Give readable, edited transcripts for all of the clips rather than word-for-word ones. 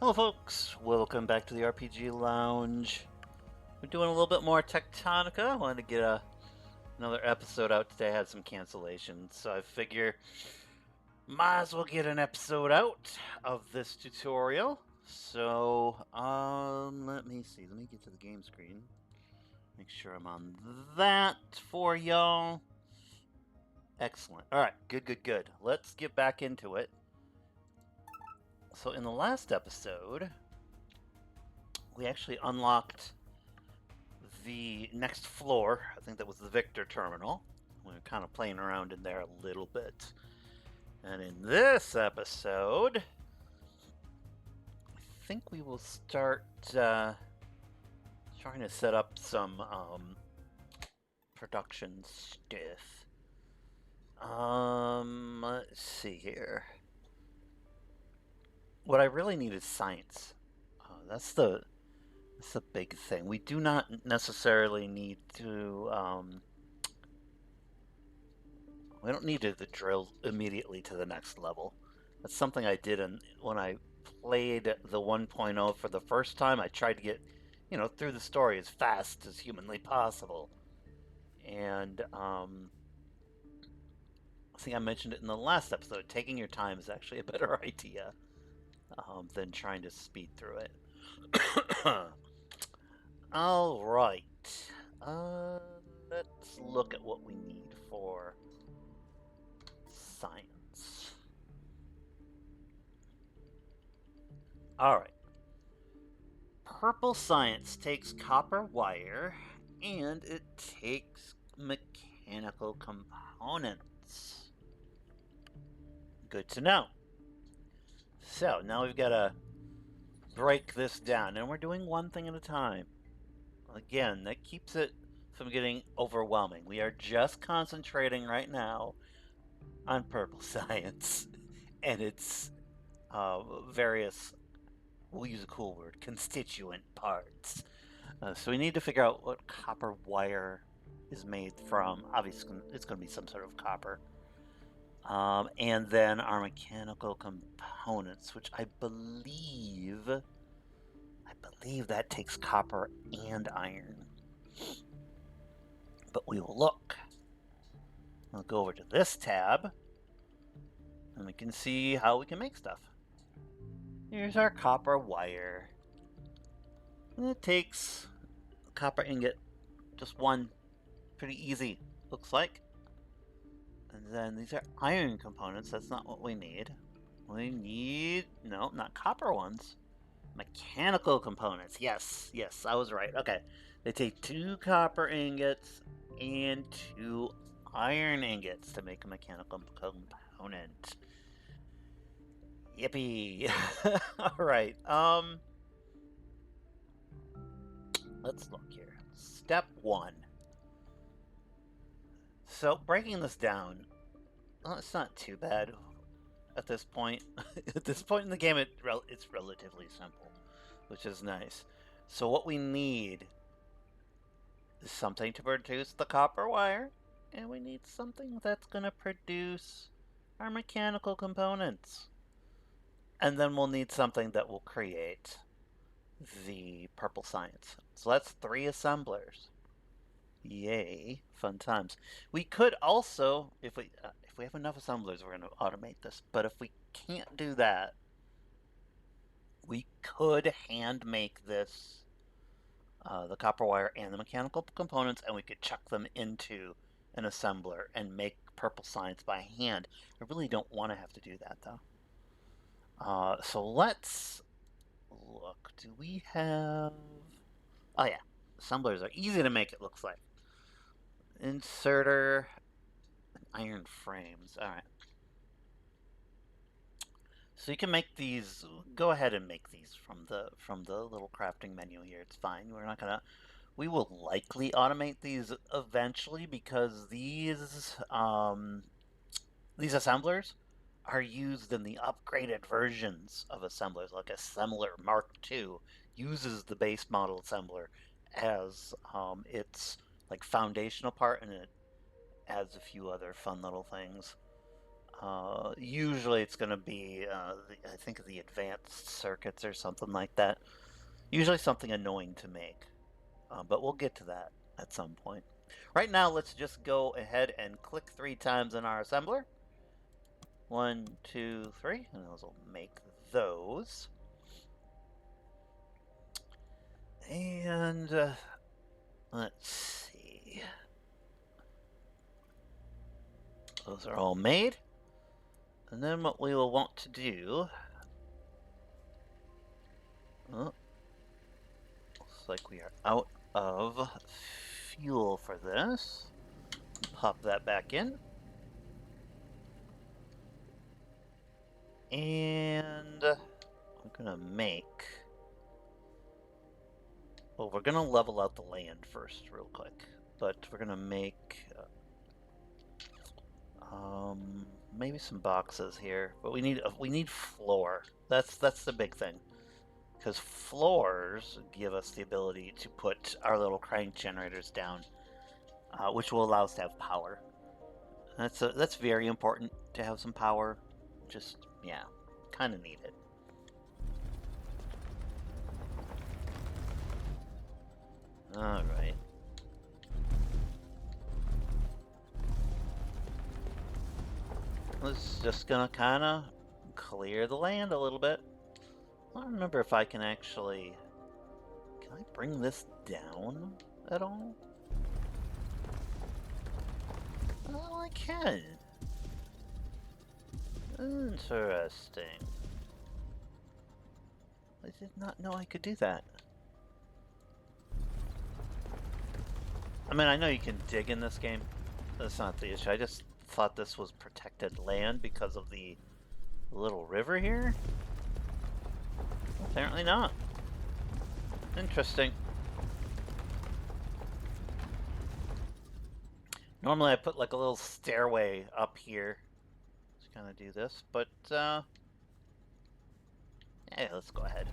Hello folks, welcome back to the RPG Lounge. We're doing a little bit more Tectonica. I wanted to get another episode out today. I had some cancellations, so I figure might as well get an episode out of this tutorial. So, let me see. Let me get to the game screen. Make sure I'm on that for y'all. Excellent. All right, good. Let's get back into it. So in the last episode, we actually unlocked the next floor. I think that was the Victor terminal. We were kind of playing around in there a little bit. And in this episode, I think we will start trying to set up some production stuff. Let's see here. What I really need is science. That's the big thing. We do not necessarily need to. We don't need to drill immediately to the next level. That's something I did when I played the 1.0 for the first time. I tried to get, through the story as fast as humanly possible. And I think I mentioned it in the last episode. Taking your time is actually a better idea than trying to speed through it. All right. Let's look at what we need for science. All right. Purple science takes copper wire and it takes mechanical components. Good to know. So now we've got to break this down, and we're doing one thing at a time. Again, that keeps it from getting overwhelming. We are just concentrating right now on purple science and its various, we'll use a cool word, constituent parts. So we need to figure out what copper wire is made from. Obviously, it's going to be some sort of copper. And then our mechanical components, which I believe that takes copper and iron. But we will look. We'll go over to this tab, and we can see how we can make stuff. Here's our copper wire. And it takes copper ingot, just one. Pretty easy, looks like. And then these are iron components. That's not what we need. We need, no, not copper ones. Mechanical components. Yes, I was right. Okay. They take 2 copper ingots and 2 iron ingots to make a mechanical component. Yippee. All right. Let's look here. Step 1. So breaking this down, well, it's not too bad at this point. At this point in the game, it's relatively simple, which is nice. So what we need is something to produce the copper wire, and we need something that's going to produce our mechanical components. And then we'll need something that will create the purple science. So that's 3 assemblers. Yay, fun times. We could also, if we have enough assemblers, we're going to automate this. But if we can't do that, we could hand make this, the copper wire and the mechanical components, and we could chuck them into an assembler and make purple science by hand. I really don't want to have to do that, though. So let's look. Do we have... Oh, yeah. Assemblers are easy to make, it looks like. Inserter, iron frames. All right. So you can make these. Go ahead and make these from the little crafting menu here. It's fine. We're not gonna. We will likely automate these eventually because these assemblers are used in the upgraded versions of assemblers. Like Assembler Mark II uses the base model assembler as its like foundational part, and it adds a few other fun little things. Usually it's going to be, I think, the advanced circuits or something like that. Usually something annoying to make, but we'll get to that at some point. Right now, let's just go ahead and click 3 times in our assembler. 1, 2, 3, and those will make those. And let's see. Those are all made. And then what we will want to do... Oh, looks like we are out of fuel for this. Pop that back in. And I'm gonna make... Well, we're gonna level out the land first real quick. But we're gonna make... maybe some boxes here, but we need floor. That's the big thing, because floors give us the ability to put our little crank generators down, which will allow us to have power. That's very important to have some power. Just yeah, kind of need it. All right. It's just gonna kind of clear the land a little bit. I don't remember if I can actually... Can I bring this down at all? Oh, I can. Interesting. I did not know I could do that. I mean, I know you can dig in this game. That's not the issue. I just thought this was protected land because of the little river here. Apparently not. Interesting. Normally I put like a little stairway up here to kind of do this, but yeah, let's go ahead.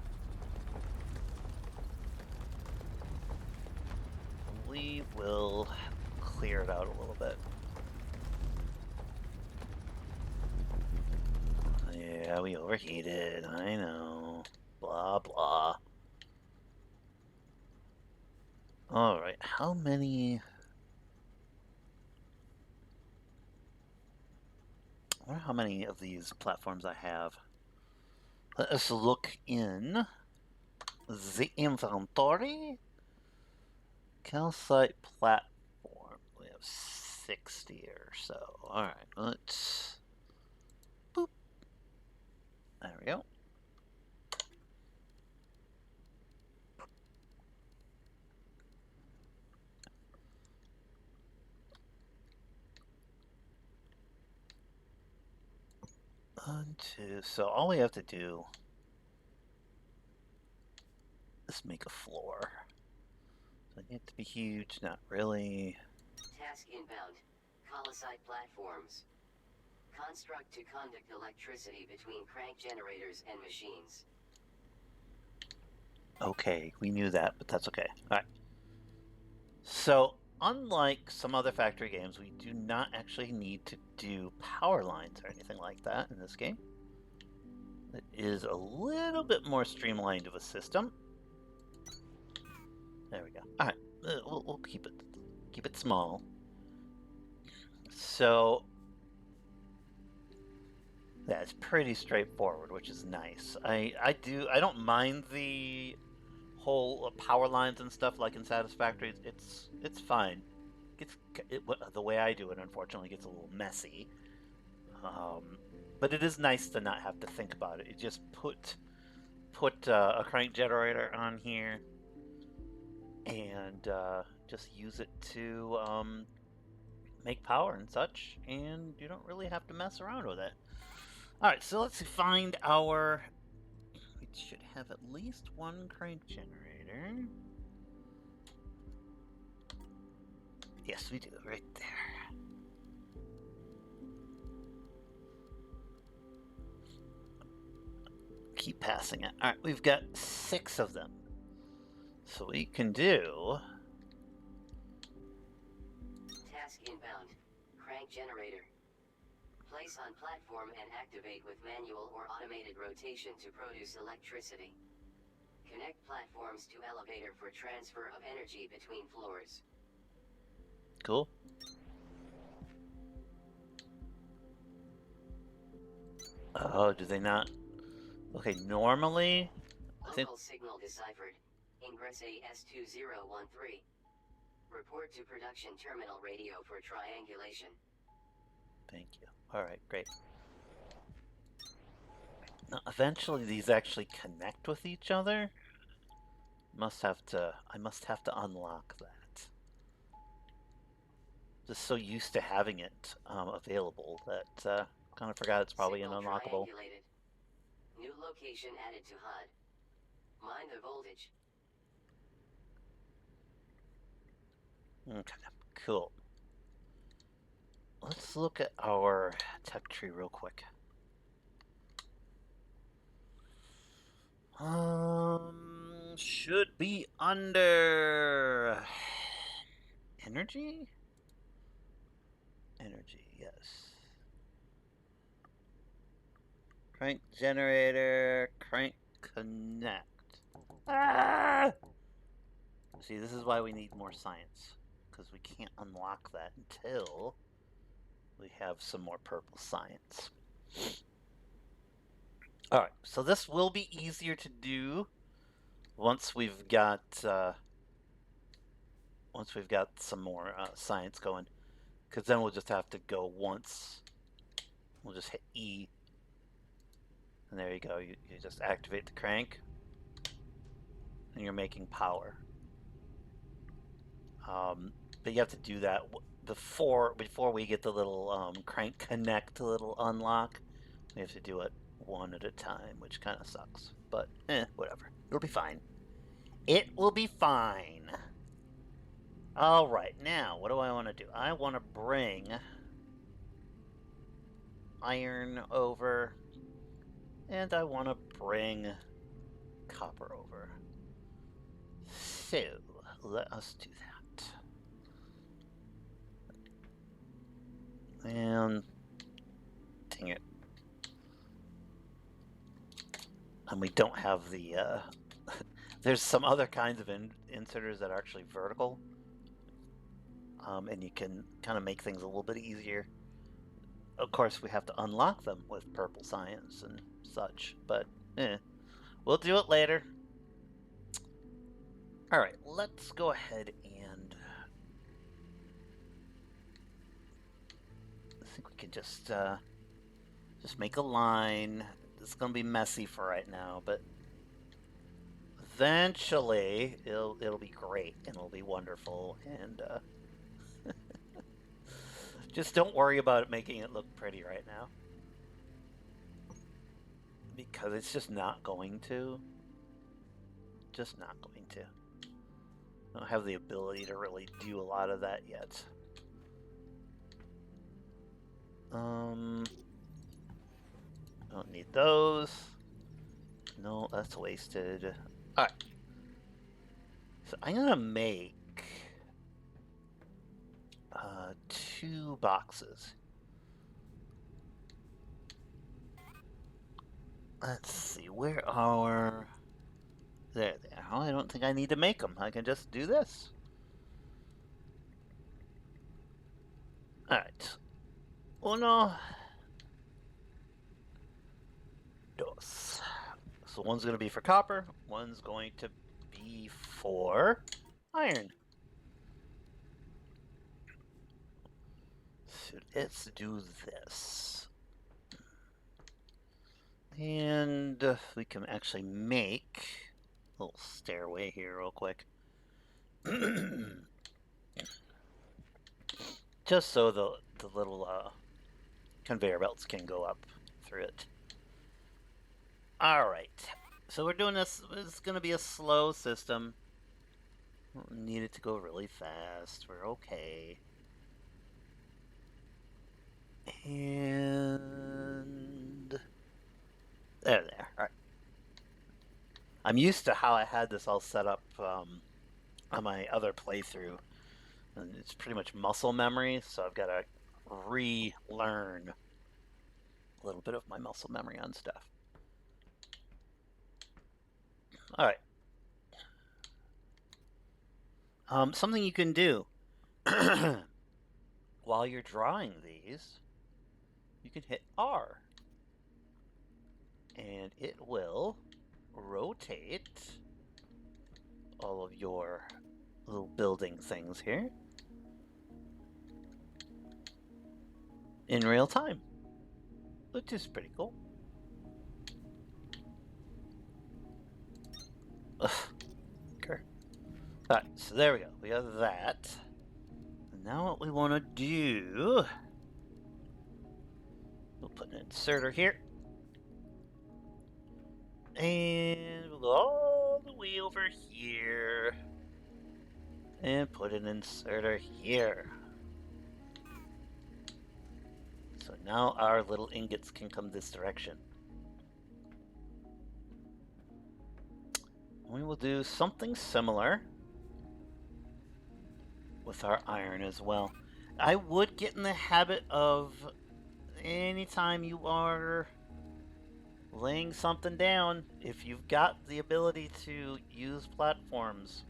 We will clear it out a little bit. Yeah, we overheated, I know. Blah, blah. Alright, how many... I wonder how many of these platforms I have. Let us look in the inventory. Calcite platform. We have 60 or so. Alright, let's... Boop. There we go. One, two. So all we have to do is make a floor. So it needs to be huge, not really. Task inbound. Calcite platforms. Construct to conduct electricity between crank generators and machines. Okay, we knew that, but that's okay. Alright. So, unlike some other factory games, we do not actually need to do power lines or anything like that in this game. It is a little bit more streamlined of a system. There we go. Alright, we'll keep it small. So, yeah, it's pretty straightforward, which is nice. I don't mind the whole power lines and stuff like in Satisfactory. It's fine. The way I do it, unfortunately, gets a little messy. But it is nice to not have to think about it. You just put a crank generator on here and just use it to make power and such, and you don't really have to mess around with it. Alright, so let's find our... We should have at least one crank generator. Yes, we do, right there. Keep passing it. Alright, we've got 6 of them. So we can do... Task inbound. Crank generator. Place on platform and activate with manual or automated rotation to produce electricity. Connect platforms to elevator for transfer of energy between floors. Cool. Oh, do they not? Okay, normally, I think. Local signal deciphered. Ingress AS2013. Report to production terminal radio for triangulation. Thank you. All right, great. Now, eventually, these actually connect with each other. I must have to unlock that. Just so used to having it available that kind of forgot it's probably Signal an unlockable. triangulated. New location added to HUD. Mind the voltage. Okay, cool. Let's look at our tech tree real quick. Should be under energy? Energy, yes. Crank generator, crank connect. Ah! See, this is why we need more science, because we can't unlock that until we have some more purple science. All right, so this will be easier to do once we've got some more science going, because then we'll just have to go once. We'll just hit E, and there you go. You just activate the crank, and you're making power. But you have to do that before we get the little crank connect little unlock. We have to do it one at a time, which kind of sucks. But whatever. It'll be fine. It will be fine. All right, now what do I want to do? I want to bring iron over, and I want to bring copper over. So let us do that. And dang it. And we don't have the there's some other kinds of inserters that are actually vertical, and you can kind of make things a little bit easier. Of course, we have to unlock them with purple science and such, but we'll do it later. All right, let's go ahead and I think we can just make a line. It's gonna be messy for right now, but eventually it'll be great and it'll be wonderful, and just don't worry about it making it look pretty right now, because it's just not going to. Just not going to. I don't have the ability to really do a lot of that yet. Don't need those. No, that's wasted. All right. So I'm gonna make 2 boxes. Let's see, where are... There. Oh, I don't think I need to make them. I can just do this. Alright. Uno. Dos. So one's going to be for copper. One's going to be for iron. So let's do this. And we can actually make a little stairway here real quick. Just so the little conveyor belts can go up through it. All right, so we're doing this. It's going to be a slow system. Don't need it to go really fast. We're okay. And there. All right. I'm used to how I had this all set up on my other playthrough, and it's pretty much muscle memory. So I've got to relearn a little bit of my muscle memory on stuff. All right. Something you can do while you're drawing these, you can hit R, and it will rotate all of your little building things here in real time, which is pretty cool. Ugh. Okay. Alright, so there we go. We have that. And now what we want to do, we'll put an inserter here. And we'll go all the way over here. And put an inserter here. So now our little ingots can come this direction. We will do something similar with our iron as well. I would get in the habit of, anytime you are laying something down, if you've got the ability to use platforms,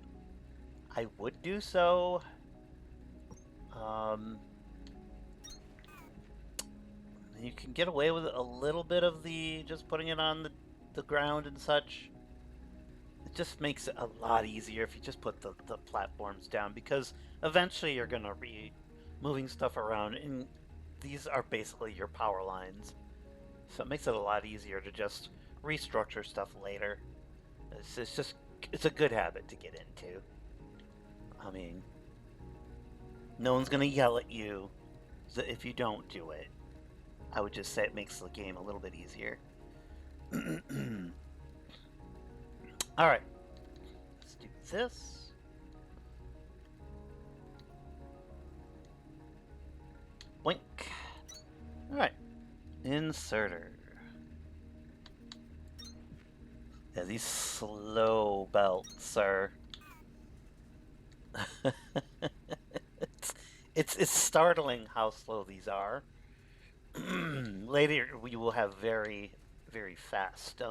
I would do so. You can get away with a little bit of the just putting it on the ground and such. It just makes it a lot easier if you just put the platforms down, because eventually you're going to be moving stuff around, and these are basically your power lines. So it makes it a lot easier to just restructure stuff later. It's a good habit to get into. I mean, no one's going to yell at you if you don't do it. I would just say it makes the game a little bit easier. Alright. Let's do this. Blink. Alright. Inserter. Yeah, these slow belts are... it's startling how slow these are. Later we will have very, very fast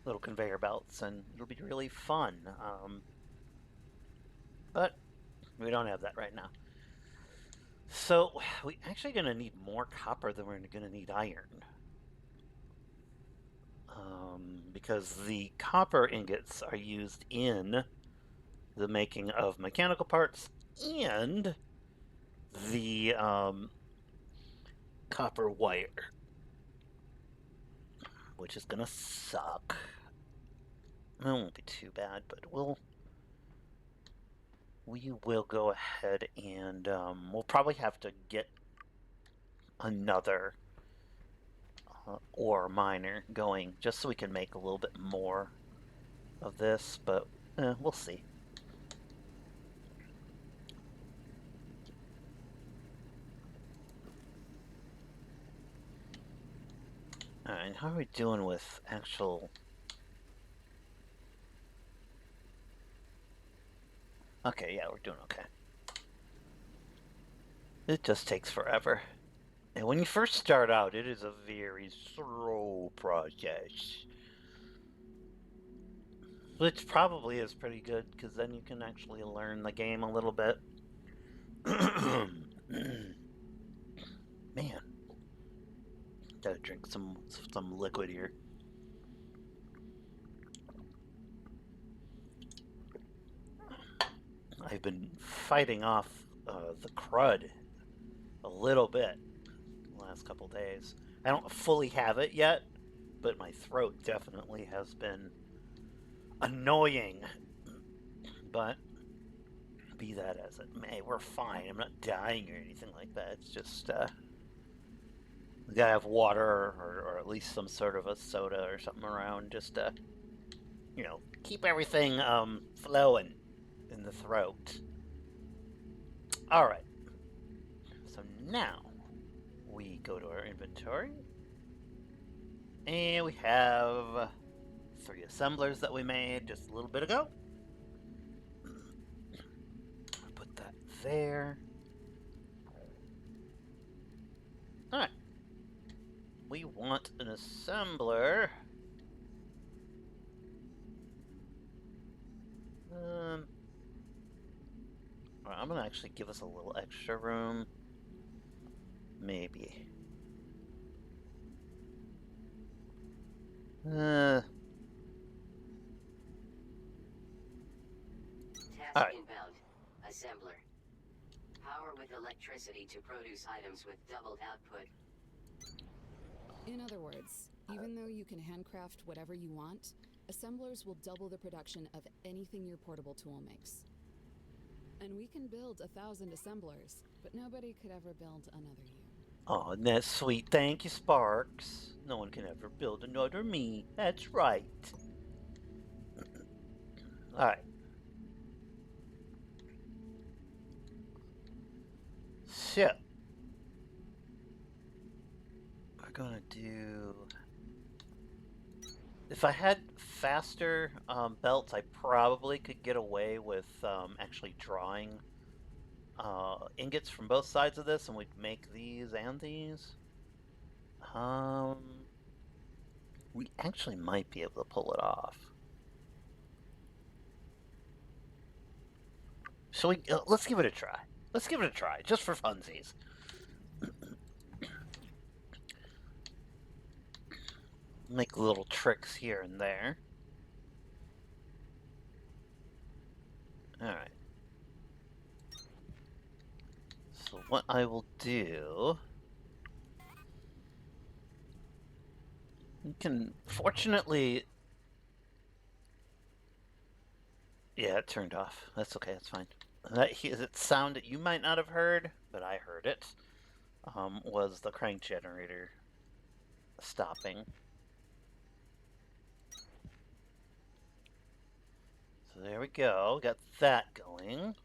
little conveyor belts, and it'll be really fun. But we don't have that right now. So we're actually going to need more copper than we're going to need iron. Because the copper ingots are used in the making of mechanical parts and the copper wire, which is gonna suck. It won't be too bad, but we will go ahead and we'll probably have to get another ore miner going just so we can make a little bit more of this, but we'll see. Alright, how are we doing with actual... Okay, yeah, we're doing okay. It just takes forever. And when you first start out, it is a very slow process. Which probably is pretty good, because then you can actually learn the game a little bit. Man. Gotta drink some liquid here. I've been fighting off the crud a little bit the last couple days. I don't fully have it yet, but my throat definitely has been annoying. But be that as it may, we're fine. I'm not dying or anything like that. It's just we gotta have water or at least some sort of a soda or something around, just to, you know, keep everything flowing in the throat. Alright. So now we go to our inventory. And we have 3 assemblers that we made just a little bit ago. Put that there. Alright. we want an assembler. I'm gonna actually give us a little extra room. Maybe. Task Alright. inbound. Assembler. Power with electricity to produce items with doubled output. In other words, even though you can handcraft whatever you want, assemblers will double the production of anything your portable tool makes. And we can build 1,000 assemblers, but nobody could ever build another you. Oh, that's sweet. Thank you, Sparks. No one can ever build another me. That's right. Alright. So, we're gonna do... If I had faster belts, I probably could get away with actually drawing ingots from both sides of this, and we'd make these and these. We actually might be able to pull it off. So let's give it a try. Let's give it a try, just for funsies. Make little tricks here and there. Alright. So what I will do... You can... Fortunately... Yeah, it turned off. That's okay, that's fine. That sound that you might not have heard, but I heard it, was the crank generator stopping. So there we go, got that going.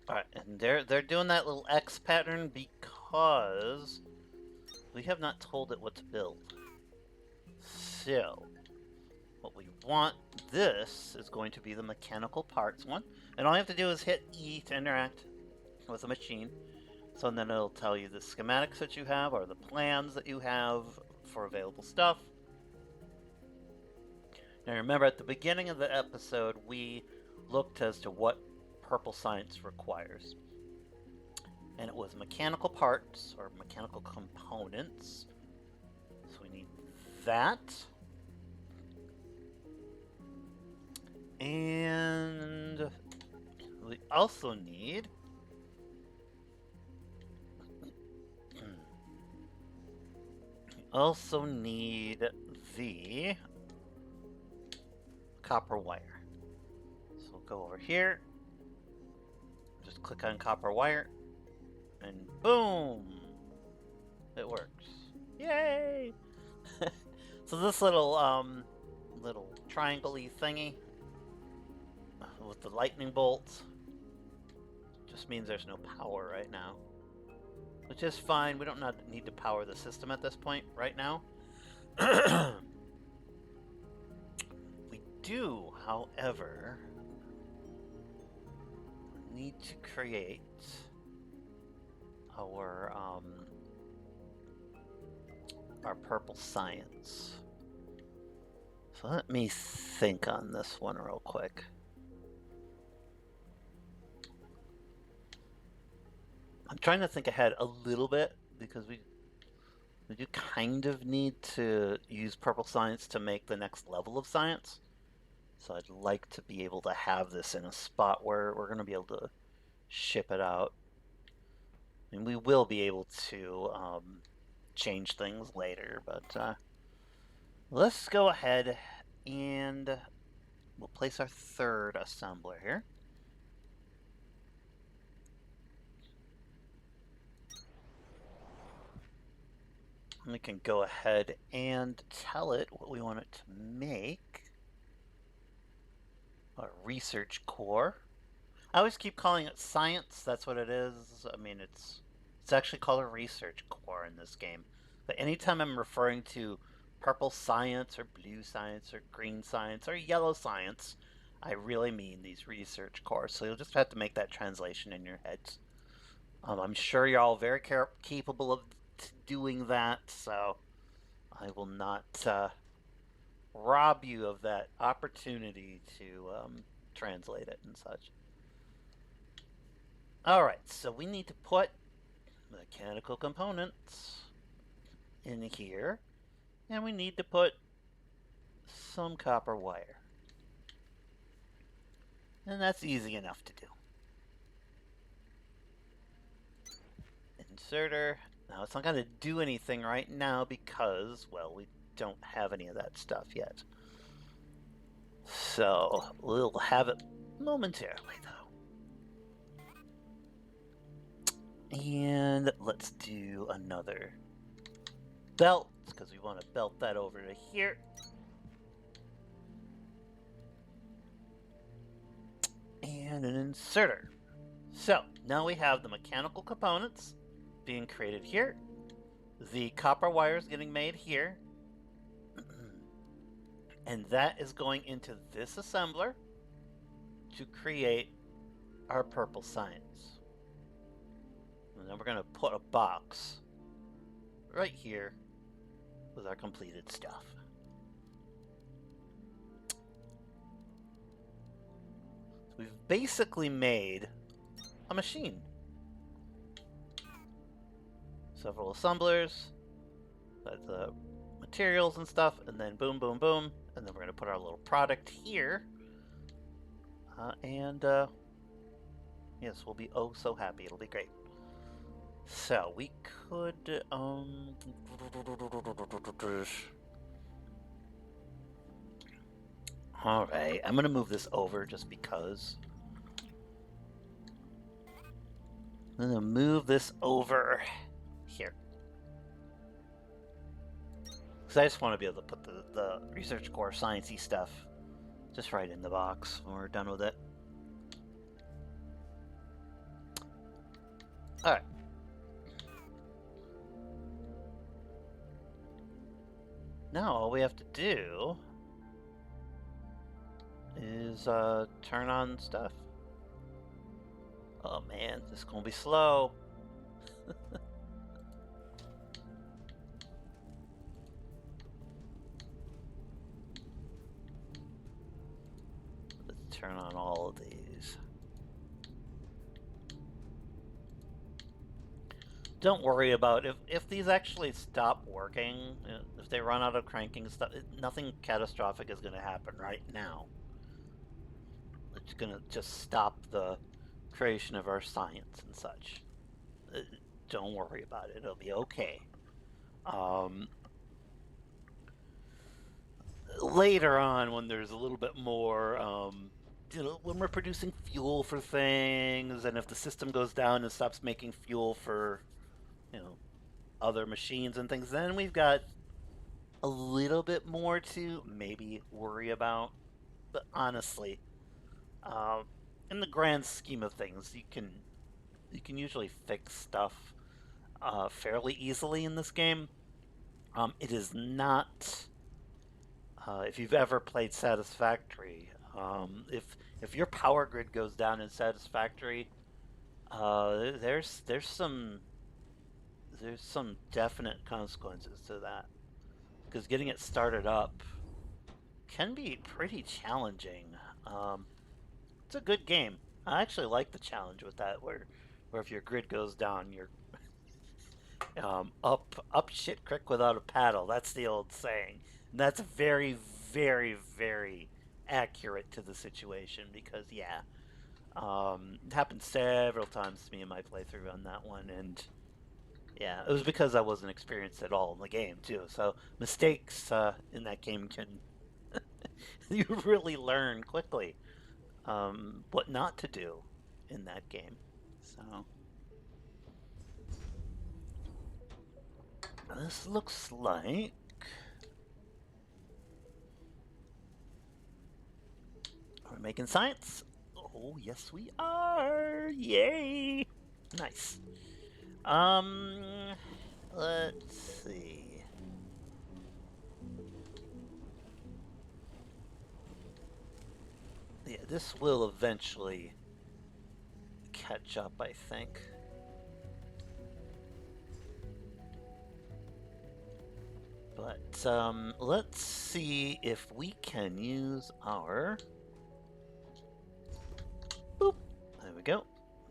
Alright, and they're doing that little X pattern because we have not told it what to build. So, what we want, this is going to be the mechanical parts one. And all you have to do is hit E to interact with the machine. So then it'll tell you the schematics that you have, or the plans that you have for available stuff. Now remember, at the beginning of the episode, we looked as to what purple science requires. And it was mechanical parts, or mechanical components. So we need that. And we also need the copper wire. So we'll go over here, just click on copper wire, and boom! It works. Yay! So this little triangle-y thingy with the lightning bolts just means there's no power right now. Which is fine, we don't need to power the system at this point right now. We do, however, need to create our purple science. So let me think on this one real quick. I'm trying to think ahead a little bit because we do kind of need to use purple science to make the next level of science. So I'd like to be able to have this in a spot where we're going to be able to ship it out. And we will be able to change things later, but let's go ahead and we'll place our third assembler here. We can go ahead and tell it what we want it to make. A research core. I always keep calling it science, that's what it is. I mean, it's actually called a research core in this game. But anytime I'm referring to purple science or blue science or green science or yellow science, I really mean these research cores. So you'll just have to make that translation in your heads. I'm sure you're all very capable of doing that, so I will not rob you of that opportunity to translate it and such. Alright, so we need to put mechanical components in here, and we need to put some copper wire. And that's easy enough to do. Inserter. Now, it's not going to do anything right now because, well, we don't have any of that stuff yet. So, we'll have it momentarily, though. And let's do another belt, because we want to belt that over to here. And an inserter. So, now we have the mechanical components being created here. The copper wire is getting made here. And that is going into this assembler to create our purple science. And then we're going to put a box right here with our completed stuff. So we've basically made a machine. Several assemblers, the materials and stuff, and then boom, boom, boom, and then we're going to put our little product here. Yes, we'll be oh so happy. It'll be great. So we could Alright, I'm gonna move this over just because. I'm gonna move this over here. Because I just want to be able to put the research core sciencey stuff just right in the box when we're done with it. Alright. Now all we have to do is turn on stuff. Oh man, this is gonna be slow. Let's turn on all of these. Don't worry about if these actually stop working, if they run out of cranking stuff, nothing catastrophic is going to happen right now. It's going to just stop the creation of our science and such. Don't worry about it. It'll be okay. Later on, when there's a little bit more, when we're producing fuel for things, and if the system goes down and stops making fuel for, other machines and things, then we've got a little bit more to maybe worry about. But honestly, in the grand scheme of things, you can usually fix stuff fairly easily in this game. It is not. If you've ever played Satisfactory, if your power grid goes down in Satisfactory, there's some definite consequences to that, because getting it started up can be pretty challenging. It's a good game. I actually like the challenge with that, where if your grid goes down, you're up shit creek without a paddle. That's the old saying. And that's very, very, very accurate to the situation, because yeah, it happened several times to me in my playthrough on that one, and yeah, it was because I wasn't experienced at all in the game too. So mistakes in that game can you really learn quickly what not to do in that game. So this looks like we're making science. Oh yes, we are! Yay! Nice. Let's see. Yeah, this will eventually catch up, I think. But let's see if we can use our... Boop. There we go.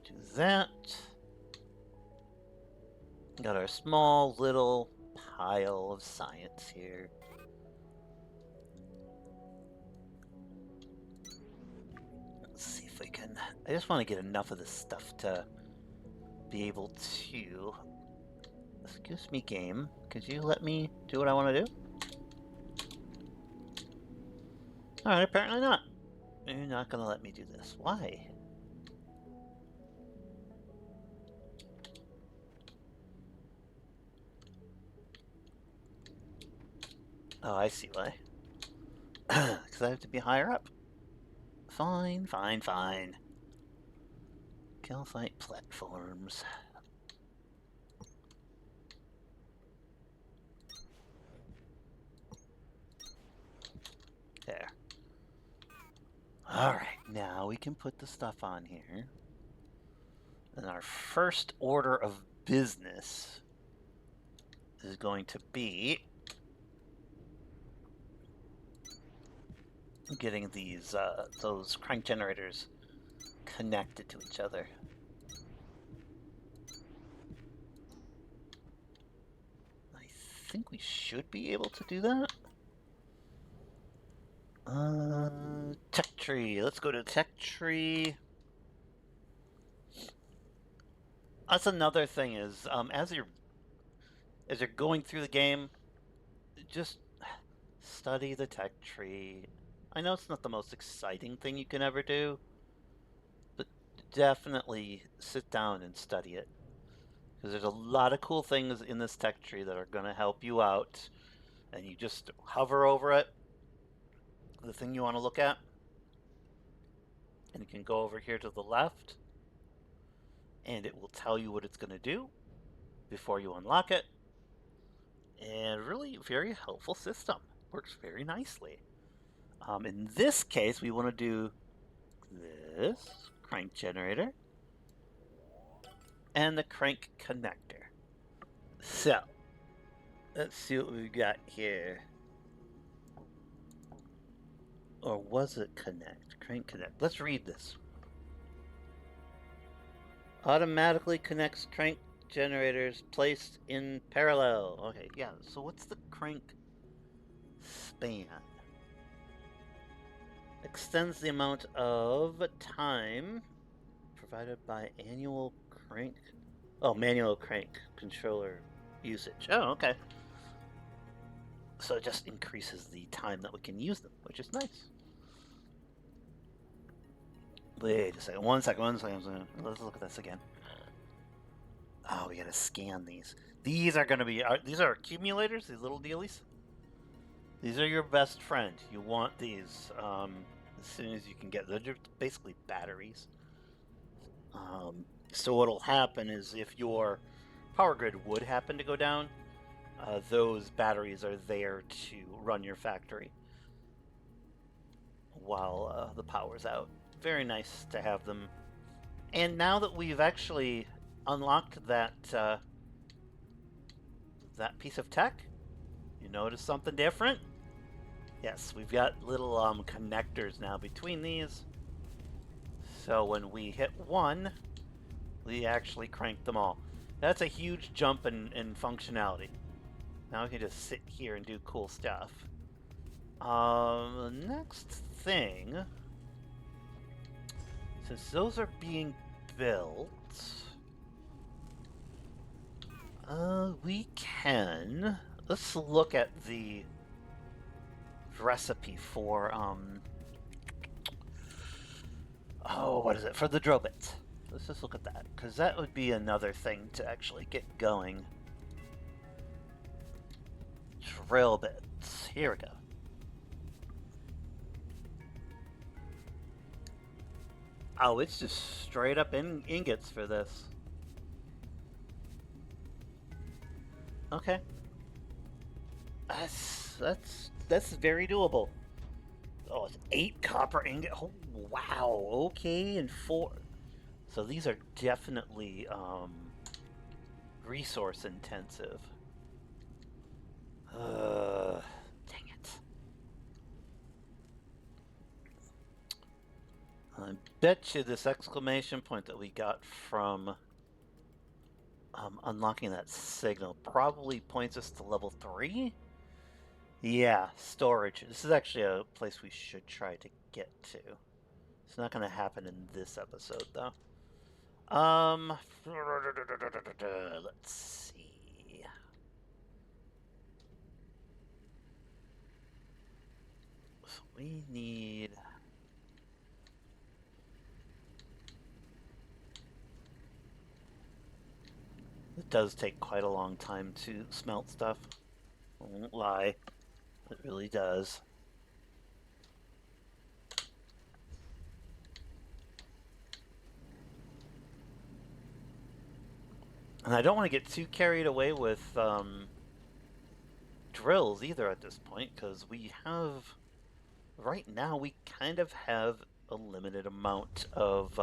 Do that. Got our small little pile of science here. Let's see if we can... I just want to get enough of this stuff to be able to... Excuse me, game. Could you let me do what I want to do? Alright, apparently not. You're not going to let me do this. Why? Oh, I see why. Because I have to be higher up. Fine, fine, fine. Calcite platforms. There. Alright, now we can put the stuff on here. And our first order of business is going to be getting these those crank generators connected to each other. I think we should be able to do that. Tech tree. Let's go to tech tree. That's another thing is as you're going through the game, just study the tech tree. I know it's not the most exciting thing you can ever do, but definitely sit down and study it. Because there's a lot of cool things in this tech tree that are going to help you out. And you just hover over it, the thing you want to look at, and you can go over here to the left, and it will tell you what it's going to do before you unlock it. And really very helpful system. Works very nicely. In this case, we want to do this crank generator and the crank connector. So, let's see what we've got here. Or was it connect? Crank connect. Let's read this. Automatically connects crank generators placed in parallel. Okay, yeah. So what's the crank span? Extends the amount of time provided by annual crank... Oh, manual crank controller usage. Oh, okay. So it just increases the time that we can use them, which is nice. Wait a second. One second. Let's look at this again. Oh, we gotta scan these. These are gonna be... these are accumulators, these little dealies. These are your best friend. You want these as soon as you can get them. They're basically batteries. So what'll happen is if your power grid would happen to go down, those batteries are there to run your factory while the power's out. Very nice to have them. And now that we've actually unlocked that that piece of tech, you notice something different? Yes, we've got little connectors now between these. So when we hit one, we actually crank them all. That's a huge jump in functionality. Now we can just sit here and do cool stuff. The next thing, since those are being built, we can... Let's look at the recipe for, oh, what is it? For the drill bits. Let's just look at that, because that would be another thing to actually get going. Drill bits. Here we go. Oh, it's just straight up ingots for this. Okay. That's very doable. Oh, it's 8 copper ingot. Oh, wow. Okay, and 4. So these are definitely resource intensive. Dang it. I bet you this exclamation point that we got from unlocking that signal probably points us to level 3? Yeah, storage. This is actually a place we should try to get to. It's not going to happen in this episode, though. Let's see. So we need... It does take quite a long time to smelt stuff. I won't lie. It really does. And I don't want to get too carried away with drills either at this point, because we have... Right now, we kind of have a limited amount of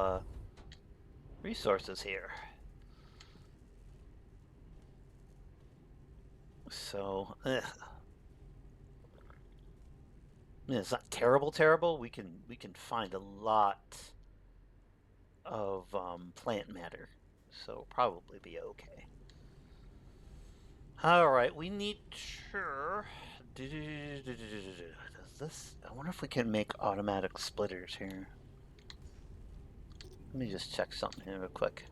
resources here. So, it's not terrible. We can find a lot of plant matter, so we'll probably be okay. All right, we need sure. Does this? I wonder if we can make automatic splitters here. Let me just check something here real quick.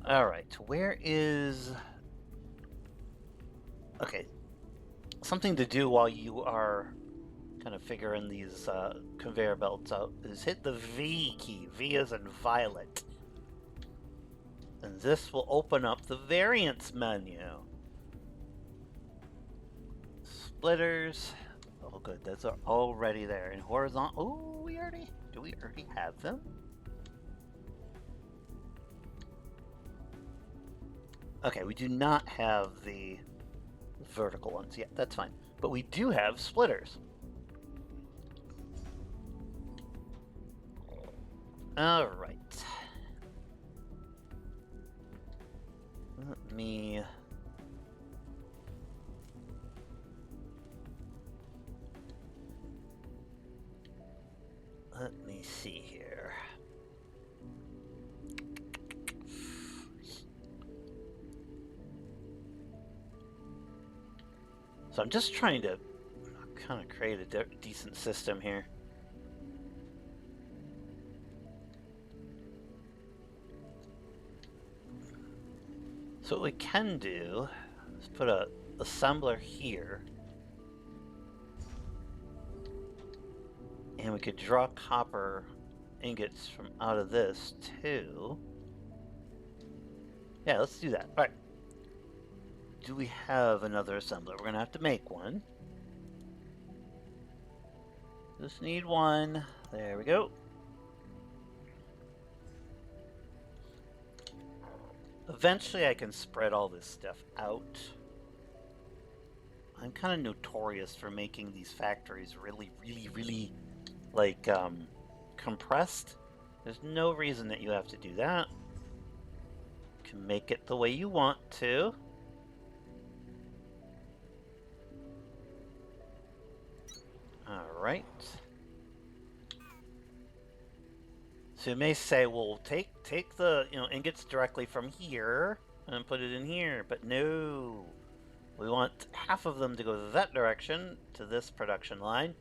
All right, where is... Okay, something to do while you are kind of figuring these conveyor belts out is hit the V key. V as in violet. And this will open up the variants menu. Splitters. Oh good, those are already there. And horizontal, oh, do we already have them? Okay, we do not have the vertical ones yet, that's fine. But we do have splitters. All right. Let me see here. So I'm just trying to kind of create a decent system here. So what we can do is put a assembler here. And we could draw copper ingots from out of this too. Yeah, let's do that. All right. Do we have another assembler? We're gonna have to make one. Just need one. There we go. Eventually I can spread all this stuff out. I'm kind of notorious for making these factories really, like, compressed. There's no reason that you have to do that. You can make it the way you want to. Alright. So you may say, well, take the ingots directly from here and put it in here, but no. We want half of them to go that direction to this production line.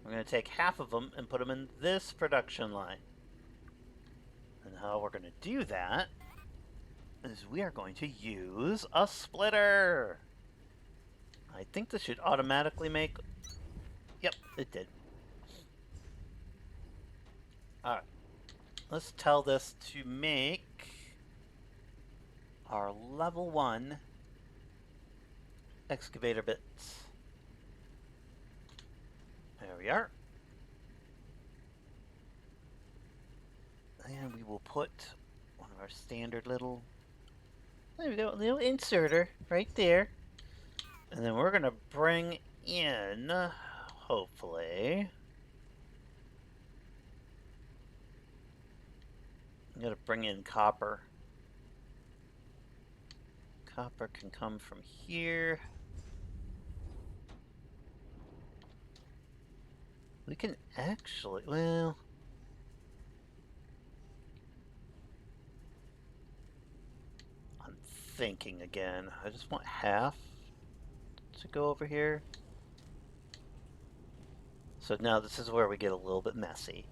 We're going to take half of them and put them in this production line. And how we're going to do that is we are going to use a splitter. I think this should automatically make... Yep, it did. Alright. Let's tell this to make our level 1 excavator bits. There we are. And we will put one of our standard little... There we go, little inserter right there. And then we're going to bring in, hopefully... I'm gonna bring in copper. Copper can come from here. We can actually, well... I'm thinking again. I just want half to go over here. So now this is where we get a little bit messy.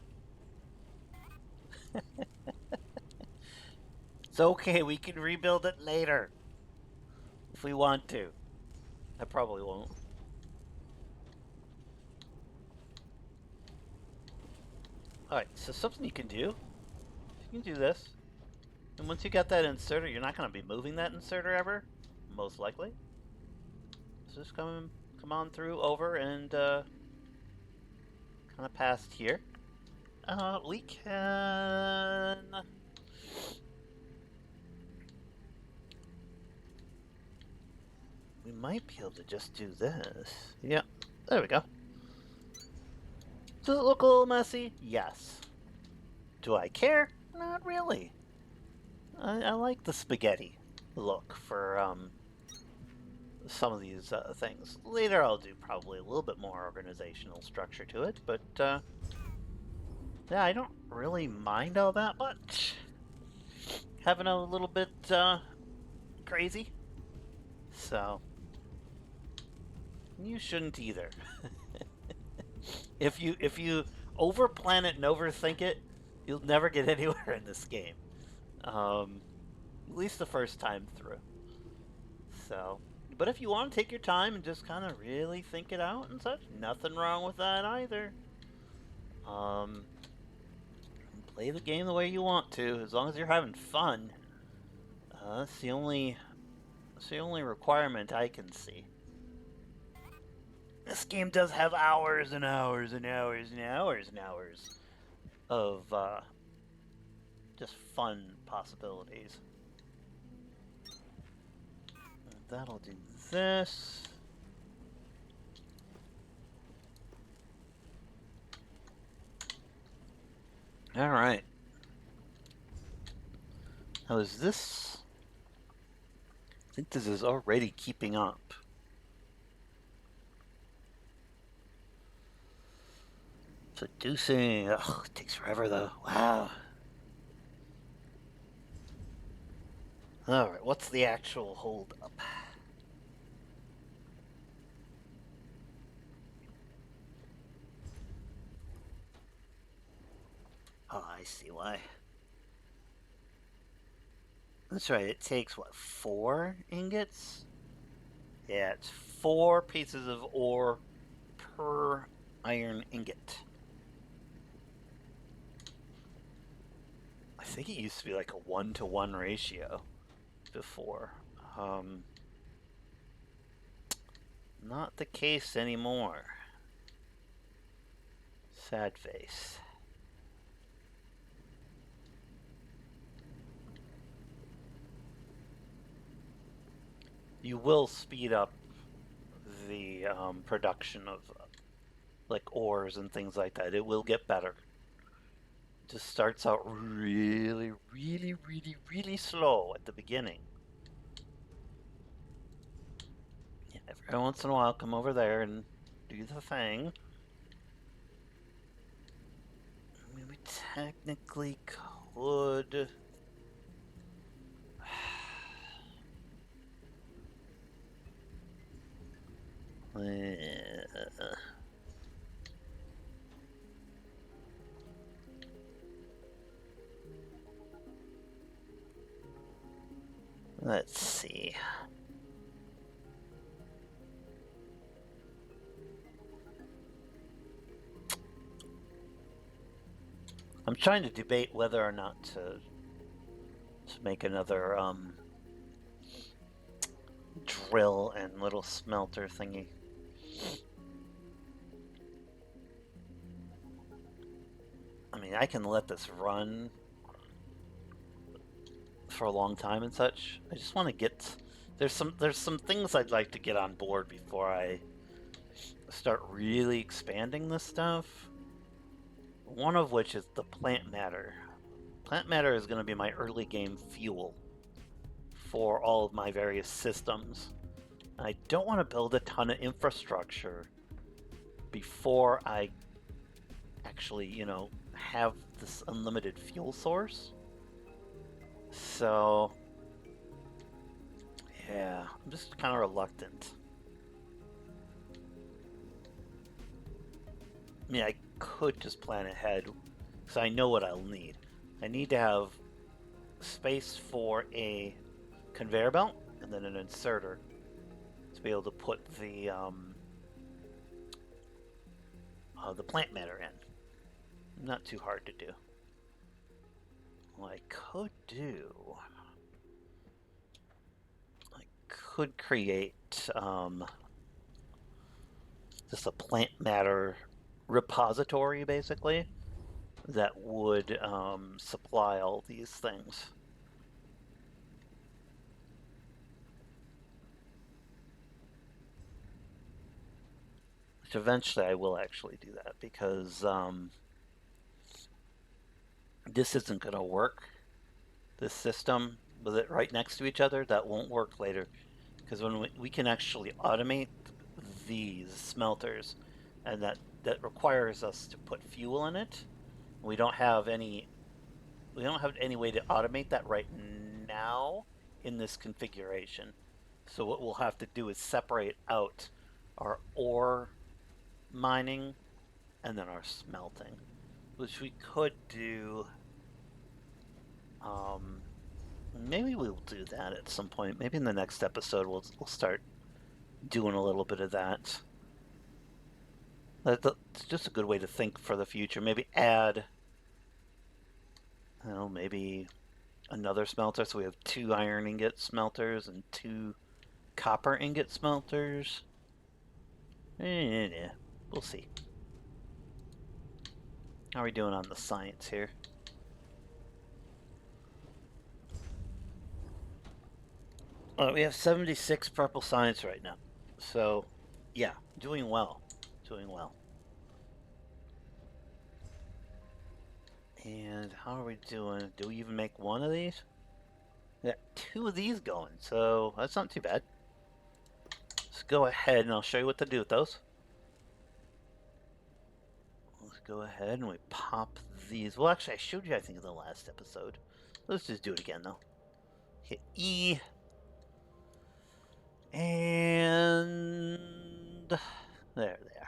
It's okay, we can rebuild it later. If we want to. I probably won't. Alright, so something you can do. You can do this. And once you got that inserter, you're not going to be moving that inserter ever. Most likely. So just come on through over and kind of past here. We can... We might be able to just do this. Yeah, there we go. Does it look a little messy? Yes. Do I care? Not really. I like the spaghetti look for some of these things. Later I'll do probably a little bit more organizational structure to it, but yeah, I don't really mind all that much. Having a little bit crazy. So, you shouldn't either. If you overplan it and overthink it, you'll never get anywhere in this game. At least the first time through. So, but if you want to take your time and just kind of really think it out and such, nothing wrong with that either. Play the game the way you want to, as long as you're having fun. That's the only requirement I can see. This game does have hours and hours and hours and hours and hours of just fun possibilities. That'll do this. All right. Now is this... I think this is already keeping up. Producing... Ugh, it takes forever though. Wow. Alright, what's the actual hold up? Oh, I see why. That's right, it takes, what, 4 ingots? Yeah, it's 4 pieces of ore per iron ingot. I think it used to be like a 1-to-1 ratio before. Not the case anymore. Sad face. You will speed up the production of like ores and things like that. It will get better. It just starts out really, really, really, really slow at the beginning. Yeah, every once in a while, come over there and do the thing. I mean, we technically could... Let's see. I'm trying to debate whether or not to make another drill and little smelter thingy. I mean, I can let this run for a long time and such. I just want to get... There's some things I'd like to get on board before I start really expanding this stuff. One of which is the plant matter Plant matter is going to be my early game fuel for all of my various systems. I don't want to build a ton of infrastructure before I actually, you know, have this unlimited fuel source. So, yeah, I'm just kind of reluctant. I mean, I could just plan ahead, because I know what I'll need. I need to have space for a conveyor belt and then an inserter to be able to put the plant matter in. Not too hard to do. What I could do, I could create just a plant matter repository, basically, that would supply all these things. Which eventually I will actually do that, because this isn't going to work. This system with it right next to each other, that won't work later. Because when we can actually automate these smelters, and that requires us to put fuel in it. We don't have any way to automate that right now in this configuration. So what we'll have to do is separate out our ore mining and then our smelting, which we could do. Maybe we'll do that at some point. Maybe in the next episode we'll start doing a little bit of that. It's just a good way to think for the future. Maybe add, I don't know, maybe another smelter, so we have 2 iron ingot smelters and 2 copper ingot smelters. We'll see. How are we doing on the science here? We have 76 purple science right now. So, yeah, doing well. Doing well. And how are we doing? Do we even make one of these? We got 2 of these going, so that's not too bad. Let's go ahead and I'll show you what to do with those. Let's go ahead and we pop these. Well, actually, I showed you, I think, in the last episode. Let's just do it again, though. Hit E. And there they are.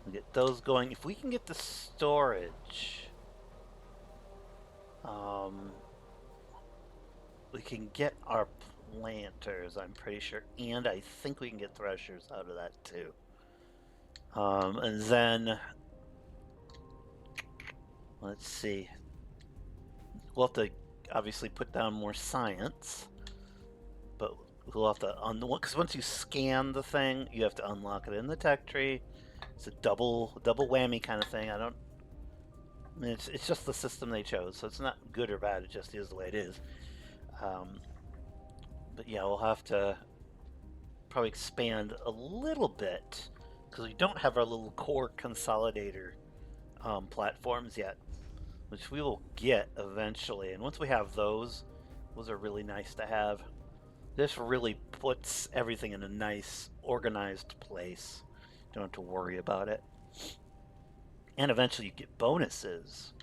We'll get those going. If we can get the storage, we can get our planters, I'm pretty sure, and I think we can get threshers out of that too. And then let's see. We'll have to obviously put down more science, but we'll have to because once you scan the thing, you have to unlock it in the tech tree. It's a double whammy kind of thing. I mean, it's just the system they chose, so it's not good or bad. It just is the way it is. But yeah, we'll have to probably expand a little bit because we don't have our little core consolidator platforms yet, which we will get eventually. And once we have those are really nice to have. This really puts everything in a nice, organized place. Don't have to worry about it. And eventually you get bonuses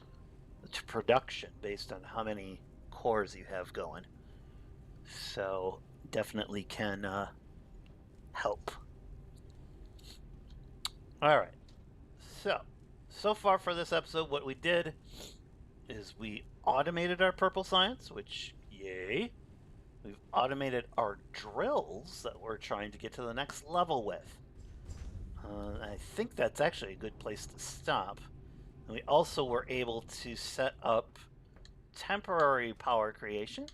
to production based on how many cores you have going. So definitely can help. Alright. So far for this episode, what we did is we automated our purple science, which, yay. We've automated our drills that we're trying to get to the next level with. I think that's actually a good place to stop. And we also were able to set up temporary power creation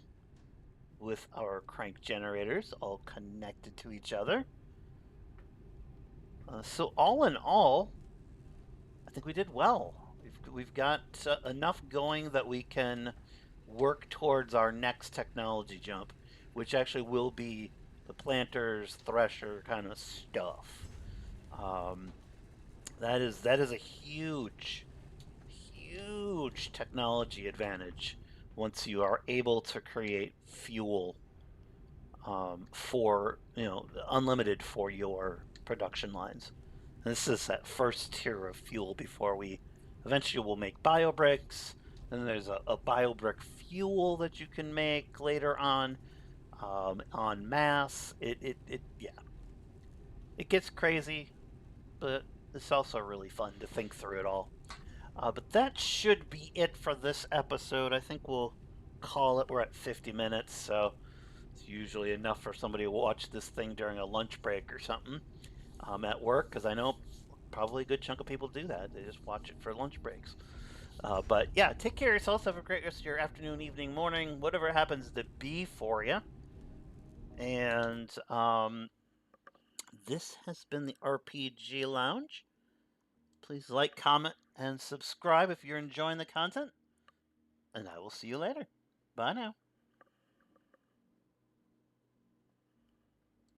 with our crank generators all connected to each other. So all in all, I think we did well. We've got enough going that we can work towards our next technology jump, which actually will be the planters, thresher kind of stuff. That is a huge, huge technology advantage once you are able to create fuel for unlimited for your production lines. And this is that first tier of fuel before we eventually will make biobricks. Then there's a biobrick fuel that you can make later on mass. Yeah, it gets crazy, but it's also really fun to think through it all. But that should be it for this episode. I think we'll call it. We're at 50 minutes, so it's usually enough for somebody to watch this thing during a lunch break or something at work, because I know probably a good chunk of people do that. They just watch it for lunch breaks. But yeah, take care of yourselves. Have a great rest of your afternoon, evening, morning, whatever it happens to be for you. And this has been the RPG Lounge. Please like, comment, and subscribe if you're enjoying the content. And I will see you later. Bye now.